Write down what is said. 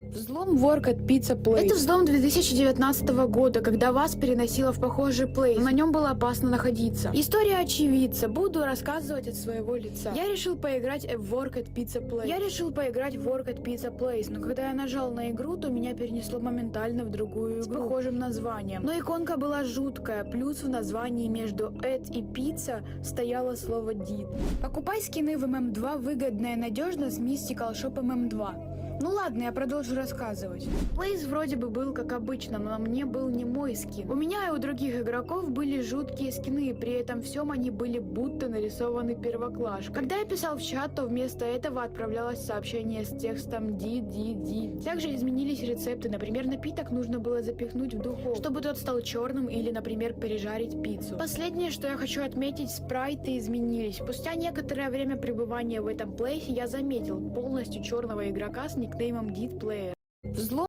Взлом Work at Pizza Place. Это взлом 2019 года, когда вас переносило в похожий плейс, но на нем было опасно находиться. История очевидца. Буду рассказывать от своего лица. Я решил поиграть в Work at Pizza Place. Но когда я нажал на игру, то меня перенесло моментально в другую игру с похожим названием. Но иконка была жуткая, плюс в названии между at и pizza стояло слово did. Покупай скины в MM2 выгодно и надежно с Mystical Shop MM2. Ну ладно, я продолжу рассказывать. Плейс вроде бы был как обычно, но на мне был не мой скин. У меня и у других игроков были жуткие скины, и при этом всем они были будто нарисованы первоклашкой. Когда я писал в чат, то вместо этого отправлялось сообщение с текстом ди. Также изменились рецепты, например, напиток нужно было запихнуть в духовку, чтобы тот стал черным, или, например, пережарить пиццу. Последнее, что я хочу отметить, спрайты изменились. Спустя некоторое время пребывания в этом плейсе я заметил полностью черного игрока с никнеймом Did Player. Взлом